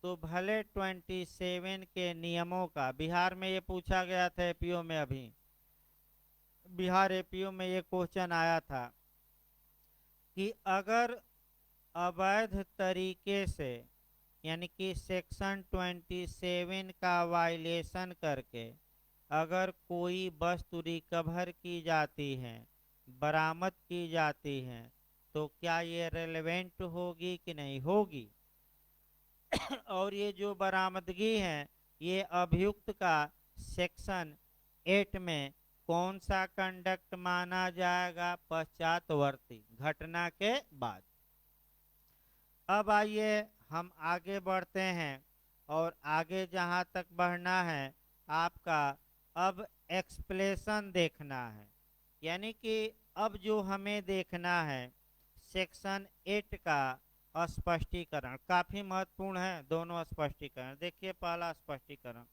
तो भले 27 के नियमों का, बिहार में ये पूछा गया था एपीओ में, अभी बिहार एपीओ में ये क्वेश्चन आया था कि अगर अवैध तरीके से, यानी कि सेक्शन 27 का वायलेशन करके अगर कोई वस्तु रिकवर की जाती है, बरामद की जाती है, तो क्या ये रेलेवेंट होगी कि नहीं होगी। और ये जो बरामदगी है ये अभियुक्त का सेक्शन 8 में कौन सा कंडक्ट माना जाएगा, पश्चातवर्ती घटना के बाद। अब आइए हम आगे बढ़ते हैं, और आगे जहां तक बढ़ना है आपका अब एक्सप्लेशन देखना है। यानी कि अब जो हमें देखना है सेक्शन 8 का स्पष्टीकरण। काफी महत्वपूर्ण है दोनों स्पष्टीकरण। देखिए पहला स्पष्टीकरण,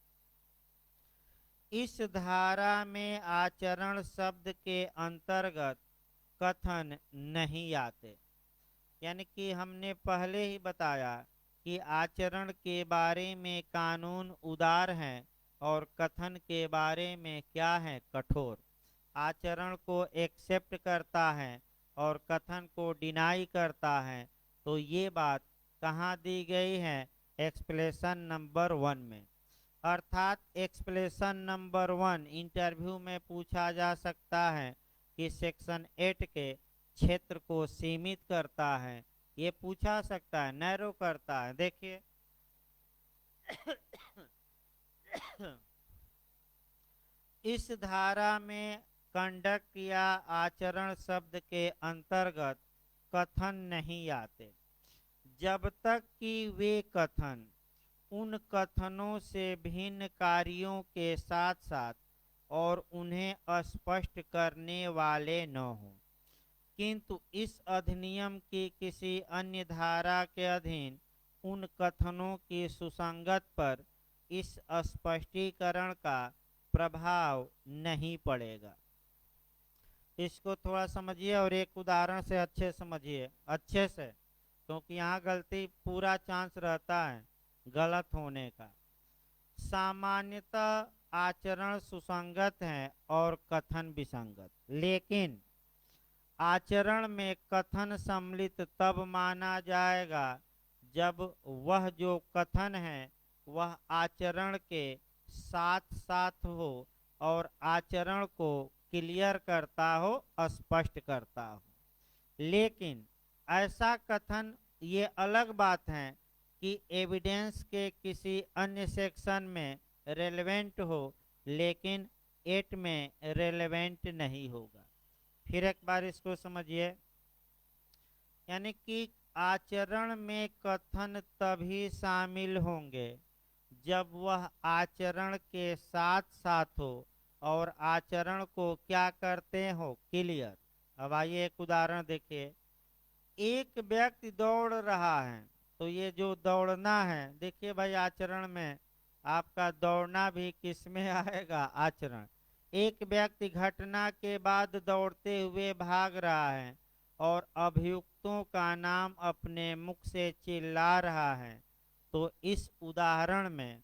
इस धारा में आचरण शब्द के अंतर्गत कथन नहीं आते। यानी कि हमने पहले ही बताया कि आचरण के बारे में कानून उदार है और कथन के बारे में क्या है, कठोर। आचरण को एक्सेप्ट करता है और कथन को डिनाई करता है। तो ये बात कहाँ दी गई है, एक्सप्लेशन नंबर 1 में। अर्थात एक्सप्लेशन नंबर 1 इंटरव्यू में पूछा जा सकता है कि सेक्शन 8 के क्षेत्र को सीमित करता है, ये पूछा सकता है, नैरो करता है। देखिए इस धारा में कंडक्ट या आचरण शब्द के अंतर्गत कथन नहीं आते जब तक कि वे कथन उन कथनों से भिन्न कार्यों के साथ साथ और उन्हें स्पष्ट करने वाले न हों। किंतु इस अधिनियम की किसी अन्य धारा के अधीन उन कथनों की सुसंगत पर इस स्पष्टीकरण का प्रभाव नहीं पड़ेगा। इसको थोड़ा समझिए और एक उदाहरण से अच्छे समझिए, अच्छे से, क्योंकि यहाँ गलती पूरा चांस रहता है गलत होने का। सामान्यतः आचरण सुसंगत है और कथन विसंगत, लेकिन आचरण में कथन सम्मिलित तब माना जाएगा जब वह जो कथन है वह आचरण के साथ साथ हो और आचरण को क्लियर करता हो, स्पष्ट करता हो। लेकिन ऐसा कथन, ये अलग बात है कि एविडेंस के किसी अन्य सेक्शन में रेलेवेंट हो, लेकिन 8 में रेलेवेंट नहीं होगा। फिर एक बार इसको समझिए। यानी कि आचरण में कथन तभी शामिल होंगे जब वह आचरण के साथ साथ हो और आचरण को क्या करते हो, क्लियर। अब आइए एक उदाहरण देखिए। एक व्यक्ति दौड़ रहा है, तो ये जो दौड़ना है, देखिए भाई आचरण में आपका दौड़ना भी किस में आएगा, आचरण। एक व्यक्ति घटना के बाद दौड़ते हुए भाग रहा है और अभियुक्तों का नाम अपने मुख से चिल्ला रहा है। तो इस उदाहरण में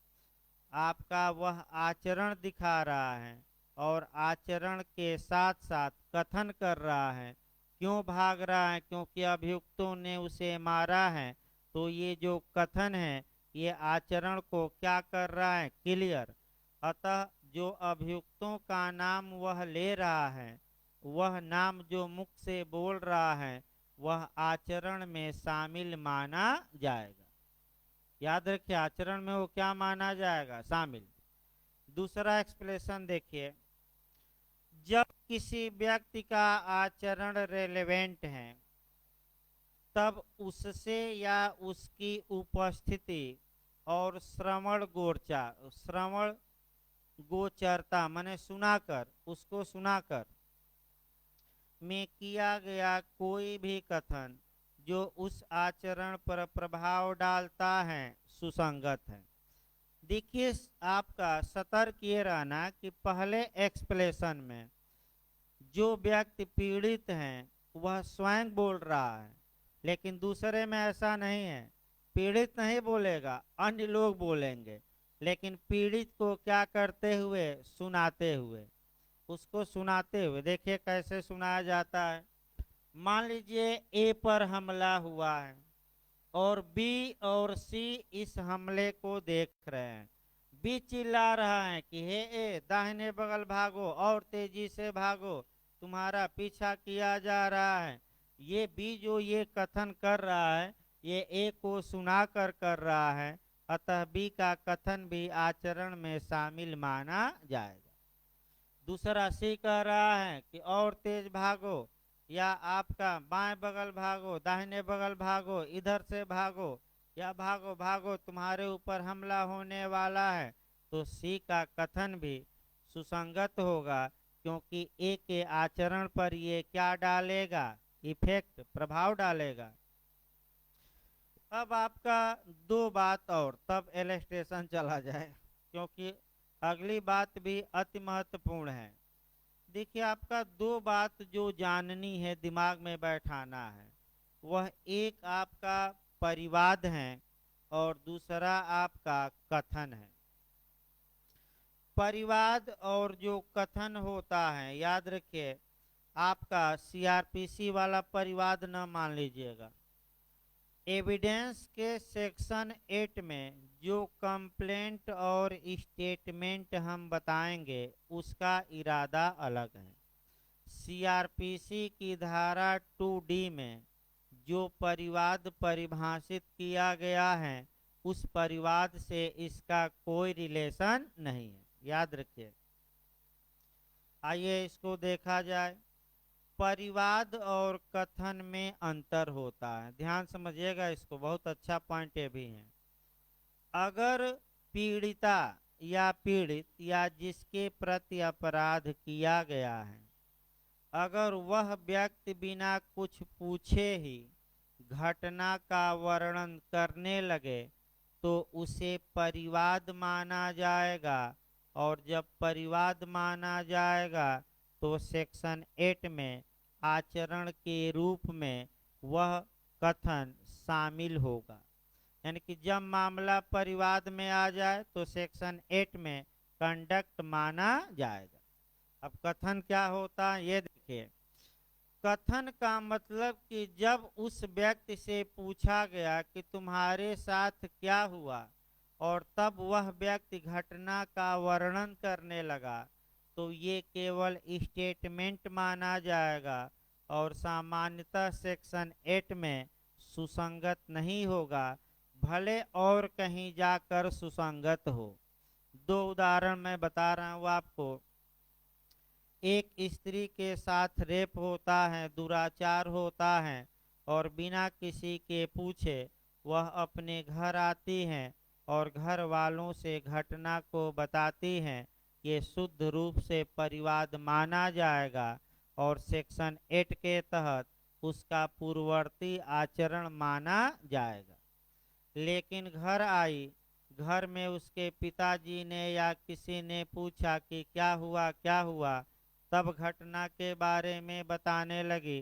आपका वह आचरण दिखा रहा है और आचरण के साथ साथ कथन कर रहा है। क्यों भाग रहा है, क्योंकि अभियुक्तों ने उसे मारा है। तो ये जो कथन है ये आचरण को क्या कर रहा है, क्लियर। अतः जो अभियुक्तों का नाम वह ले रहा है, वह नाम जो मुख से बोल रहा है, वह आचरण में शामिल माना जाएगा। याद रखिए आचरण में वो क्या माना जाएगा, शामिल। दूसरा एक्सप्लेनेशन देखिए। जब किसी व्यक्ति का आचरण रेलेवेंट है तब उससे या उसकी उपस्थिति और श्रवण गोचरता, श्रवण गोचरता माने सुनाकर, उसको सुनाकर में किया गया कोई भी कथन जो उस आचरण पर प्रभाव डालता है सुसंगत है। देखिए, आपका सतर्क ये रहना कि पहले एक्सप्लेशन में जो व्यक्ति पीड़ित हैं वह स्वयं बोल रहा है, लेकिन दूसरे में ऐसा नहीं है। पीड़ित नहीं बोलेगा, अन्य लोग बोलेंगे, लेकिन पीड़ित को क्या करते हुए, सुनाते हुए, उसको सुनाते हुए। देखिए कैसे सुनाया जाता है। मान लीजिए ए पर हमला हुआ है और बी और सी इस हमले को देख रहे हैं। बी चिल्ला रहा है कि हे ए, दाहिने बगल भागो और तेजी से भागो, तुम्हारा पीछा किया जा रहा है। ये बी जो ये कथन कर रहा है, ये ए को सुना कर रहा है, अतः बी का कथन भी आचरण में शामिल माना जाएगा। दूसरा सी कह रहा है कि और तेज भागो, या आपका बाएं बगल भागो, दाहिने बगल भागो, इधर से भागो, या भागो भागो तुम्हारे ऊपर हमला होने वाला है, तो सी का कथन भी सुसंगत होगा, क्योंकि ए के आचरण पर ये क्या डालेगा, इफेक्ट, प्रभाव डालेगा। अब आपका दो बात और, तब एलस्ट्रेशन चला जाए, क्योंकि अगली बात भी अति महत्वपूर्ण है। देखिए, आपका दो बात जो जाननी है, दिमाग में बैठाना है, वह एक आपका परिवाद है और दूसरा आपका कथन है। परिवाद और जो कथन होता है, याद रखिए, आपका सीआरपीसी वाला परिवाद न मान लीजिएगा। एविडेंस के सेक्शन 8 में जो कंप्लेंट और स्टेटमेंट हम बताएंगे, उसका इरादा अलग है। सीआरपीसी की धारा 2D में जो परिवाद परिभाषित किया गया है, उस परिवाद से इसका कोई रिलेशन नहीं है, याद रखिए। आइए इसको देखा जाए। परिवाद और कथन में अंतर होता है, ध्यान समझिएगा इसको, बहुत अच्छा पॉइंट ये भी है। अगर पीड़िता या पीड़ित या जिसके प्रति अपराध किया गया है, अगर वह व्यक्ति बिना कुछ पूछे ही घटना का वर्णन करने लगे, तो उसे परिवाद माना जाएगा, और जब परिवाद माना जाएगा तो सेक्शन 8 में आचरण के रूप में वह कथन शामिल होगा। यानी कि जब मामला परिवाद में आ जाए तो सेक्शन 8 में कंडक्ट माना जाएगा। अब कथन क्या होता है ये देखिए। कथन का मतलब कि जब उस व्यक्ति से पूछा गया कि तुम्हारे साथ क्या हुआ, और तब वह व्यक्ति घटना का वर्णन करने लगा, तो ये केवल स्टेटमेंट माना जाएगा और सामान्यतः सेक्शन 8 में सुसंगत नहीं होगा, भले और कहीं जाकर सुसंगत हो। दो उदाहरण मैं बता रहा हूँ आपको। एक स्त्री के साथ रेप होता है, दुराचार होता है, और बिना किसी के पूछे वह अपने घर आती हैं और घर वालों से घटना को बताती हैं। ये शुद्ध रूप से परिवाद माना जाएगा और सेक्शन 8 के तहत उसका पूर्ववर्ती आचरण माना जाएगा। लेकिन घर आई, घर में उसके पिताजी ने या किसी ने पूछा कि क्या हुआ क्या हुआ, तब घटना के बारे में बताने लगी,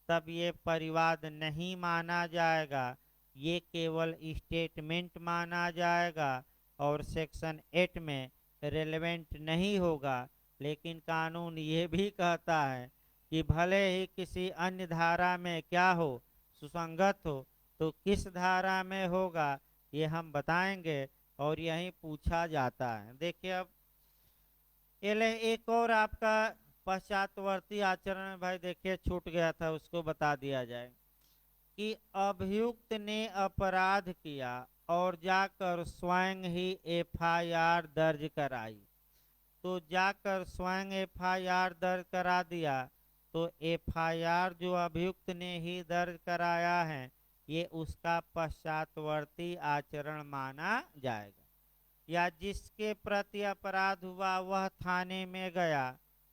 तब ये परिवाद नहीं माना जाएगा, ये केवल स्टेटमेंट माना जाएगा और सेक्शन 8 में रेलेवेंट नहीं होगा। लेकिन कानून ये भी कहता है कि भले ही किसी अन्य धारा में क्या हो, सुसंगत हो, तो किस धारा में होगा ये हम बताएंगे, और यही पूछा जाता है। देखिए, अब एक और आपका पश्चातवर्ती आचरण में भाई देखिए छूट गया था, उसको बता दिया जाए कि अभियुक्त ने अपराध किया और जाकर स्वयं ही एफआईआर दर्ज कराई। तो जाकर स्वयं एफआईआर दर्ज करा दिया, तो एफआईआर जो अभियुक्त ने ही दर्ज कराया है, ये उसका पश्चातवर्ती आचरण माना जाएगा। या जिसके प्रति अपराध हुआ वह थाने में गया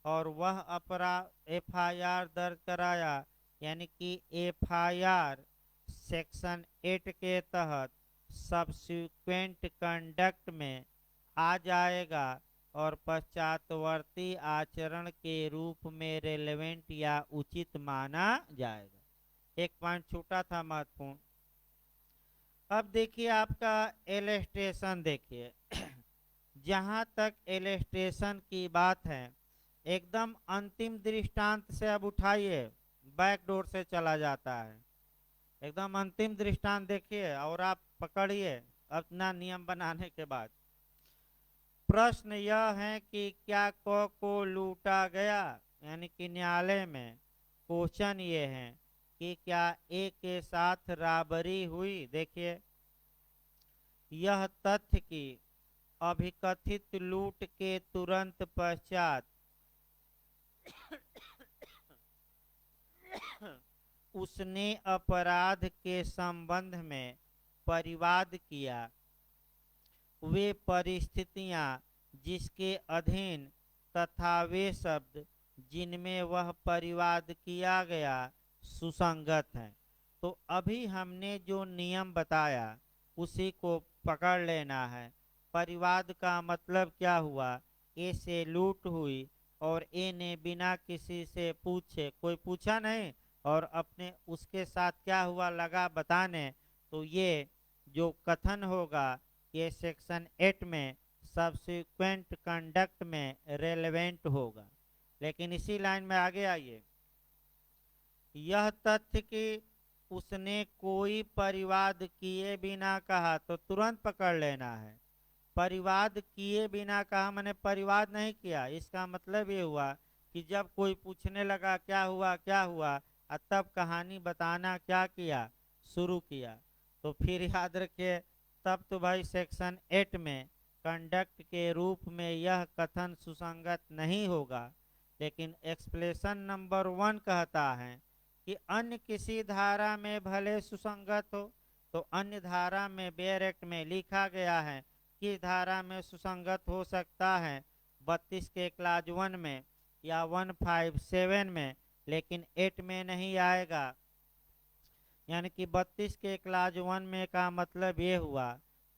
और वह अपराध एफआईआर दर्ज कराया, यानी कि एफआईआर सेक्शन 8 के तहत सब्सिक्वेंट कंडक्ट में आ जाएगा और पश्चातवर्ती आचरण के रूप में रेलेवेंट या उचित माना जाएगा। एक पॉइंट छूटा था महत्वपूर्ण। अब देखिए आपका इलस्ट्रेशन देखिए जहां तक इलस्ट्रेशन की बात है एकदम अंतिम दृष्टांत से अब उठाइए, बैक डोर से चला जाता है। एकदम अंतिम दृष्टांत देखिए और आप पकड़िए अपना नियम बनाने के बाद। प्रश्न यह है कि क्या को लूटा गया, यानी कि न्यायालय में क्वेश्चन ये है कि क्या ए के साथ राबरी हुई। देखिए यह तथ्य कि अभिकथित लूट के तुरंत पश्चात उसने अपराध के संबंध में परिवाद किया, वे परिस्थितियां जिसके अधीन तथा वे शब्द जिनमें वह परिवाद किया गया सुसंगत हैं। तो अभी हमने जो नियम बताया उसी को पकड़ लेना है। परिवाद का मतलब क्या हुआ, ए से लूट हुई और ए ने बिना किसी से पूछे, कोई पूछा नहीं और अपने उसके साथ क्या हुआ लगा बताने, तो ये जो कथन होगा ये सेक्शन 8 में सब्सिक्वेंट कंडक्ट में रेलेवेंट होगा। लेकिन इसी लाइन में आगे आइए, यह तथ्य कि उसने कोई परिवाद किए बिना कहा, तो तुरंत पकड़ लेना है। परिवाद किए बिना कहा मैंने परिवाद नहीं किया, इसका मतलब ये हुआ कि जब कोई पूछने लगा क्या हुआ तब कहानी बताना क्या किया, शुरू किया। तो फिर याद रखिए तब तो भाई सेक्शन 8 में कंडक्ट के रूप में यह कथन सुसंगत नहीं होगा। लेकिन एक्सप्लेनेशन नंबर 1 कहता है कि अन्य किसी धारा में भले सुसंगत हो, तो अन्य धारा में बेयर एक्ट में लिखा गया है कि धारा में सुसंगत हो सकता है 32 के क्लाज 1 में या 157 में, लेकिन 8 में नहीं आएगा। यानी कि 32 के क्लाज 1 में का मतलब ये हुआ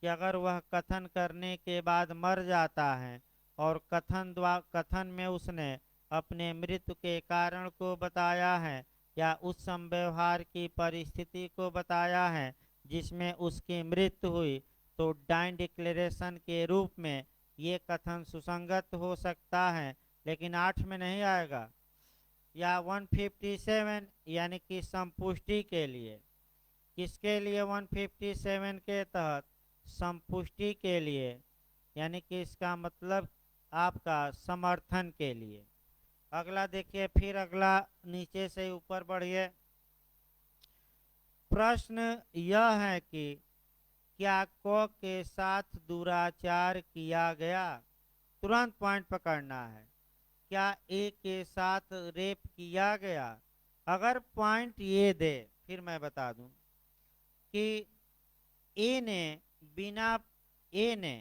कि अगर वह कथन करने के बाद मर जाता है और कथन में उसने अपने मृत्यु के कारण को बताया है या उस संव्यवहार की परिस्थिति को बताया है जिसमें उसकी मृत्यु हुई, तो डाइन डिक्लेरेशन के रूप में ये कथन सुसंगत हो सकता है, लेकिन 8 में नहीं आएगा। या 157 यानी कि संपुष्टि के लिए, किसके लिए 157 के तहत, संपुष्टि के लिए, यानी कि इसका मतलब आपका समर्थन के लिए। अगला देखिए, फिर अगला नीचे से ऊपर बढ़िए। प्रश्न यह है कि क्या क के साथ दुराचार किया गया, तुरंत पॉइंट पकड़ना है। क्या ए के साथ रेप किया गया, अगर पॉइंट ये दे फिर मैं बता दूं कि ए ने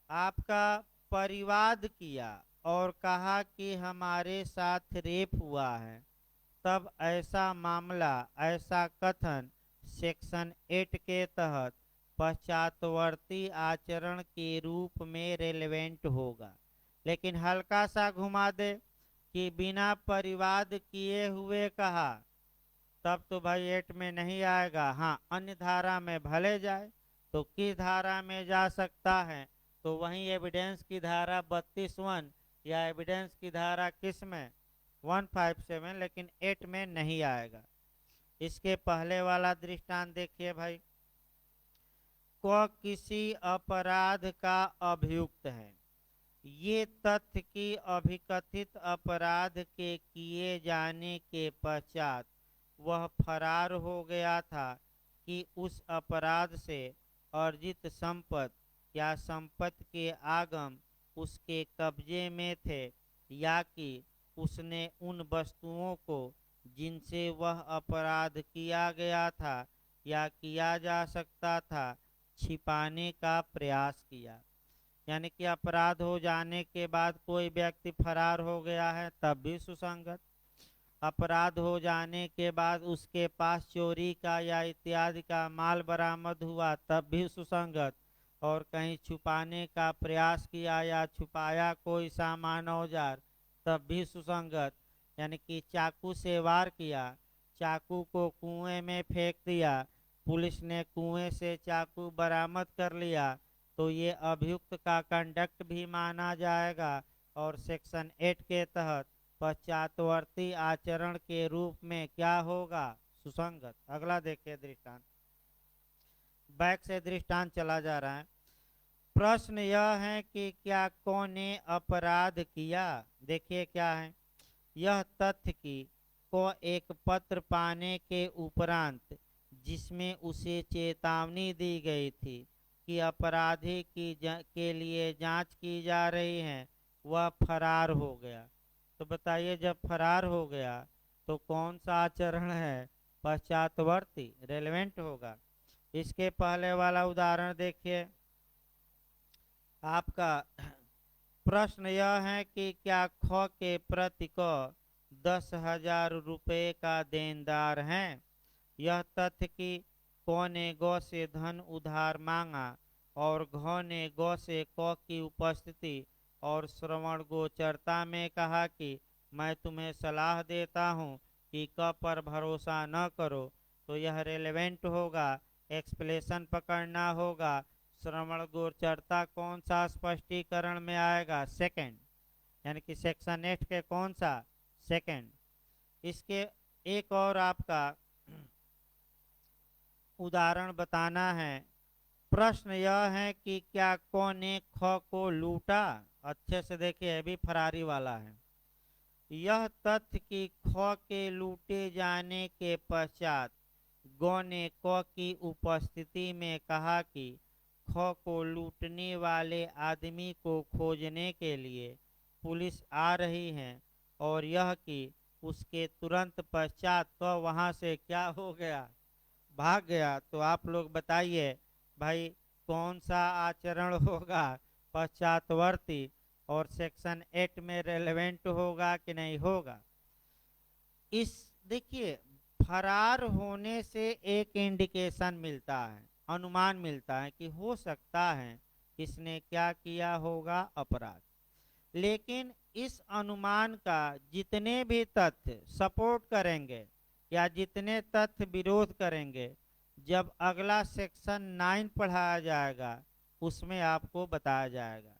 आपका परिवाद किया और कहा कि हमारे साथ रेप हुआ है, तब ऐसा मामला, ऐसा कथन सेक्शन 8 के तहत पश्चातवर्ती आचरण के रूप में रेलेवेंट होगा। लेकिन हल्का सा घुमा दे कि बिना परिवाद किए हुए कहा, तब तो भाई 8 में नहीं आएगा। हाँ, अन्य धारा में भले जाए, तो किस धारा में जा सकता है, तो वहीं एविडेंस की धारा 32(1) या एविडेंस की धारा किस में 157, लेकिन 8 में नहीं आएगा। इसके पहले वाला दृष्टांत देखिए भाई, को किसी अपराध का अभियुक्त है, ये तथ्य कि अभिकथित अपराध के किए जाने के पश्चात वह फरार हो गया था कि उस अपराध से अर्जित संपत्ति या संपत्ति के आगम उसके कब्जे में थे, या कि उसने उन वस्तुओं को जिनसे वह अपराध किया गया था या किया जा सकता था, छिपाने का प्रयास किया। यानी कि अपराध हो जाने के बाद कोई व्यक्ति फरार हो गया है तब भी सुसंगत, अपराध हो जाने के बाद उसके पास चोरी का या इत्यादि का माल बरामद हुआ तब भी सुसंगत, और कहीं छुपाने का प्रयास किया या छुपाया कोई सामान औजार तब भी सुसंगत। यानी कि चाकू से वार किया, चाकू को कुएं में फेंक दिया, पुलिस ने कुएं से चाकू बरामद कर लिया, तो ये अभियुक्त का कंडक्ट भी माना जाएगा और सेक्शन 8 के तहत पश्चातवर्ती आचरण के रूप में क्या होगा, सुसंगत। अगला देखिए दृष्टांत, बैक से दृष्टांत चला जा रहा है। प्रश्न यह है कि क्या कौन ने अपराध किया। देखिए क्या है, यह तथ्य कि को एक पत्र पाने के उपरांत जिसमें उसे चेतावनी दी गई थी कि अपराधी के लिए जांच की जा रही है, वह फरार हो गया। तो बताइए, जब फरार हो गया तो कौन सा आचरण है, पश्चातवर्ती, रेलेवेंट होगा। इसके पहले वाला उदाहरण देखिए आपका। प्रश्न यह है कि क्या ख के प्रति को 10,000 रुपये का देनदार है। यह तथ्य कि क ने ग से धन उधार मांगा और घ ने ग से क की उपस्थिति और श्रवण गोचरता में कहा कि मैं तुम्हें सलाह देता हूँ कि क पर भरोसा न करो, तो यह रेलेवेंट होगा, एक्सप्लेशन पकड़ना होगा। श्रवण गोचरता कौन सा स्पष्टीकरण में आएगा, सेकंड, यानी कि सेक्शन 8 के कौन सा, सेकंड। इसके एक और आपका उदाहरण बताना है। प्रश्न यह है कि क्या क ने ख को लूटा। अच्छे से देखिए, ये भी फरारी वाला है। यह तथ्य कि ख के लूटे जाने के पश्चात ग ने क की उपस्थिति में कहा कि ख को लूटने वाले आदमी को खोजने के लिए पुलिस आ रही है, और यह कि उसके तुरंत पश्चात क वहां से क्या हो गया, भाग गया। तो आप लोग बताइए भाई, कौन सा आचरण होगा, पश्चातवर्ती, और सेक्शन 8 में रेलेवेंट होगा कि नहीं होगा। इस देखिए, फरार होने से एक इंडिकेशन मिलता है, अनुमान मिलता है कि हो सकता है इसने क्या किया होगा, अपराध। लेकिन इस अनुमान का जितने भी तथ्य सपोर्ट करेंगे या जितने तथ्य विरोध करेंगे, जब अगला सेक्शन 9 पढ़ाया जाएगा उसमें आपको बताया जाएगा।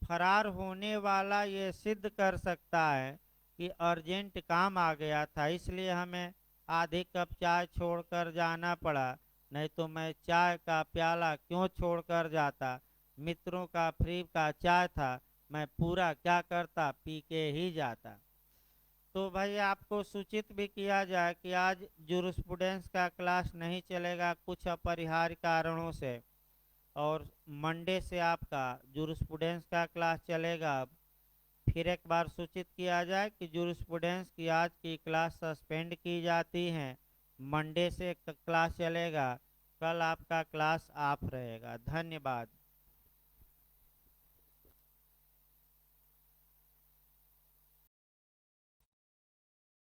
फरार होने वाला ये सिद्ध कर सकता है कि अर्जेंट काम आ गया था, इसलिए हमें आधे कप चाय छोड़कर जाना पड़ा, नहीं तो मैं चाय का प्याला क्यों छोड़कर जाता, मित्रों का फ्री का चाय था, मैं पूरा क्या करता, पी के ही जाता। तो भाई आपको सूचित भी किया जाए कि आज जूरिस्प्रूडेंस का क्लास नहीं चलेगा कुछ अपरिहार्य कारणों से, और मंडे से आपका जूरिस्प्रूडेंस का क्लास चलेगा। अब फिर एक बार सूचित किया जाए कि जूरिस्प्रूडेंस की आज की क्लास सस्पेंड की जाती है, मंडे से क्लास चलेगा, कल आपका क्लास ऑफ रहेगा। धन्यवाद।